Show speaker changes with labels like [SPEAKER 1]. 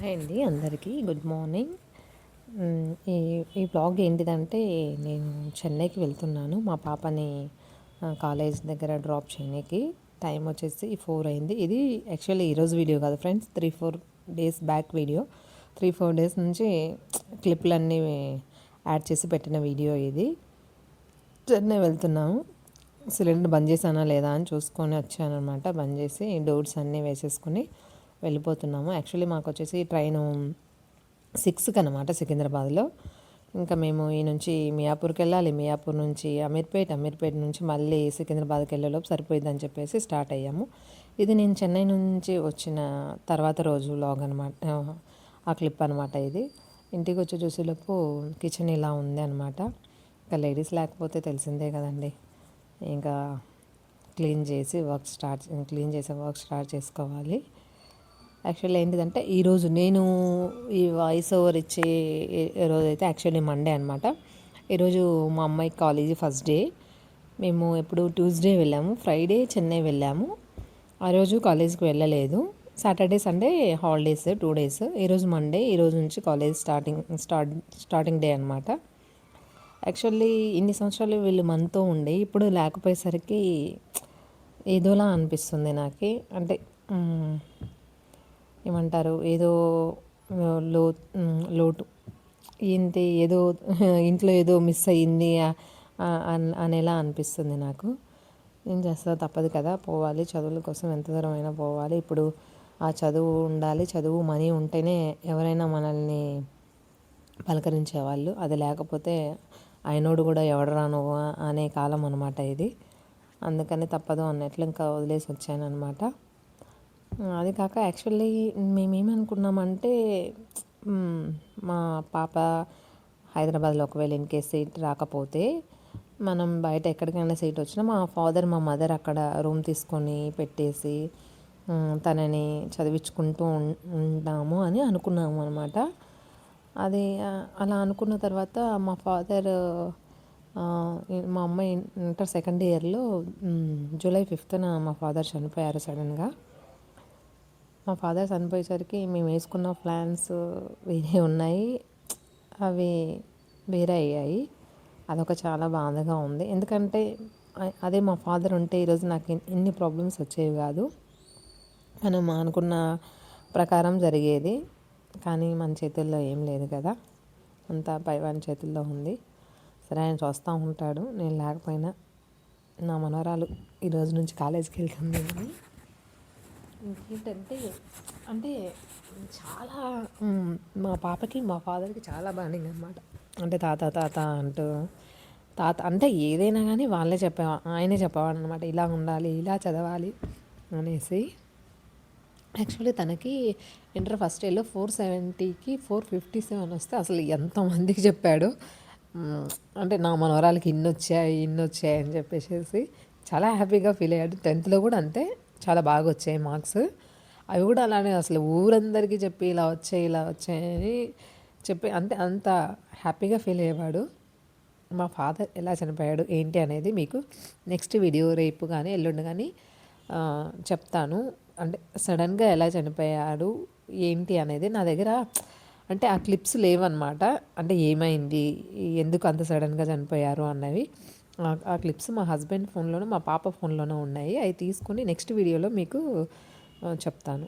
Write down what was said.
[SPEAKER 1] Hi అండి, అందరికీ good morning. ఈ ఈ బ్లాగ్ ఏంటిదంటే, నేను చెన్నైకి వెళ్తున్నాను మా పాపని కాలేజ్ దగ్గర డ్రాప్ చేయడానికి. టైం వచ్చేసి 4 అయింది. ఇది యాక్చువల్లీ ఈరోజు వీడియో కాదు friends, 3-4 days back video. 3-4 days నుంచి క్లిప్లన్నీ యాడ్ చేసి పెట్టిన వీడియో ఇది. చెన్నై వెళ్తున్నాము. సిలిండర్ బంద్ చేశానా లేదా అని చూసుకొని వచ్చాను అనమాట. బంద్ చేసి డోర్స్ అన్నీ వేసేసుకుని వెళ్ళిపోతున్నాము. యాక్చువల్లీ మాకు వచ్చేసి ట్రైను 6కి అనమాట సికింద్రాబాద్లో. ఇంకా మేము ఈ నుంచి మియాపూర్కి వెళ్ళాలి, మియాపూర్ నుంచి అమీర్పేట్ నుంచి మళ్ళీ సికింద్రాబాద్కి వెళ్ళేలోపు సరిపోయిందని చెప్పేసి స్టార్ట్ అయ్యాము. ఇది నేను చెన్నై నుంచి వచ్చిన తర్వాత రోజు వ్లాగ్ అనమాట, ఆ క్లిప్ అనమాట ఇది. ఇంటికి వచ్చి చూసేలోపు కిచెన్ ఇలా ఉంది అనమాట. ఇంకా లేడీస్ లేకపోతే తెలిసిందే కదండి, ఇంకా క్లీన్ చేసే వర్క్ స్టార్ట్ చేసుకోవాలి. యాక్చువల్లీ ఏంటిదంటే, ఈరోజు నేను ఈ వాయిస్ ఓవర్ ఇచ్చే రోజైతే యాక్చువల్లీ మండే అనమాట. ఈరోజు మా అమ్మాయి కాలేజీ ఫస్ట్ డే. మేము ఎప్పుడు ట్యూస్డే వెళ్ళాము, ఫ్రైడే చెన్నై వెళ్ళాము. ఆ రోజు కాలేజీకి వెళ్ళలేదు. Saturday Sunday holidays 2 days. ఈరోజు మండే, ఈరోజు నుంచి కాలేజ్ స్టార్టింగ్ డే అనమాట. యాక్చువల్లీ ఇన్ని సంవత్సరాలు వీళ్ళు మనతో ఉండి ఇప్పుడు లేకపోయేసరికి ఏదోలా అనిపిస్తుంది నాకు. అంటే ఏమంటారు, ఏదో లో లోటు ఏంటి, ఏదో ఇంట్లో ఏదో మిస్ అయ్యింది అనేలా అనిపిస్తుంది నాకు. ఏం చేస్తా, తప్పదు కదా, పోవాలి. చదువుల కోసం ఎంత దూరం అయినా పోవాలి. ఇప్పుడు ఆ చదువు ఉండాలి, చదువు మనీ ఉంటేనే ఎవరైనా మనల్ని పలకరించేవాళ్ళు. అది లేకపోతే అయినోడు కూడా ఎవడరా నువ్వు అనే కాలం అనమాట ఇది. అందుకని తప్పదు అన్నట్లు ఇంకా వదిలేసి వచ్చాను అనమాట. అది కాక యాక్చువల్లీ మేమేమనుకున్నామంటే, మా పాప హైదరాబాద్లో ఒకవేళ ఇన్ కేస్ సీట్ రాకపోతే మనం బయట ఎక్కడికైనా సీట్ వచ్చినా మా ఫాదర్ మా మదర్ అక్కడ రూమ్ తీసుకొని పెట్టేసి తనని చదివించుకుంటూ ఉంటాము అని అనుకున్నాము అనమాట. అది అలా అనుకున్న తర్వాత మా ఫాదర్, మా అమ్మాయి ఇంటర్ సెకండ్ ఇయర్లో జూలై 5th మా ఫాదర్ చనిపోయారు సడన్గా. మా ఫాదర్ చనిపోయేసరికి మేము వేసుకున్న ప్లాన్స్ వేరే ఉన్నాయి, అవి వేరే అయ్యాయి. అదొక చాలా బాధగా ఉంది. ఎందుకంటే అదే మా ఫాదర్ ఉంటే ఈరోజు నాకు ఇన్ని ప్రాబ్లమ్స్ వచ్చేవి కాదు. మనం అనుకున్న ప్రకారం జరిగేది. కానీ మన చేతుల్లో ఏం లేదు కదా, అంతా పైవాని చేతుల్లో ఉంది. సరే, ఆయన చూస్తూ ఉంటాడు నేను లేకపోయినా. నా మనవరాలు ఈరోజు నుంచి కాలేజీకి వెళ్తుంది. ఇంకేంటంటే, అంటే చాలా మా పాపకి మా ఫాదర్కి చాలా బాండింగ్ అనమాట. అంటే తాత తాత అంటూ, తాత అంటే ఏదైనా కానీ ఆయనే చెప్పేవాడు అనమాట. ఇలా ఉండాలి, ఇలా చదవాలి అనేసి. యాక్చువల్లీ తనకి ఇంటర్ ఫస్ట్ ఇయర్లో 470కి 457 వస్తే అసలు ఎంతమందికి చెప్పాడు. అంటే నా మనవరాలకి ఇన్ని వచ్చాయి అని చెప్పేసి చాలా హ్యాపీగా ఫీల్ అయ్యాడు. 10th కూడా అంతే, చాలా బాగా వచ్చాయి మార్క్స్. అవి కూడా అలానే అసలు ఊరందరికీ చెప్పి ఇలా వచ్చాయని చెప్పి అంత హ్యాపీగా ఫీల్ అయ్యేవాడు. మా ఫాదర్ ఎలా చనిపోయాడు ఏంటి అనేది మీకు నెక్స్ట్ వీడియో రేపు కానీ ఎల్లుండి కానీ చెప్తాను. అంటే సడన్గా ఎలా చనిపోయాడు ఏంటి అనేది నా దగ్గర అంటే ఆ క్లిప్స్ లేవన్నమాట. అంటే ఏమైంది, ఎందుకు అంత సడన్గా చనిపోయారు అన్నవి ఆ క్లిప్స్ మా హస్బెండ్ ఫోన్లోనూ మా పాప ఫోన్లోనూ ఉన్నాయి. అవి తీసుకుని నెక్స్ట్ వీడియోలో మీకు చెప్తాను.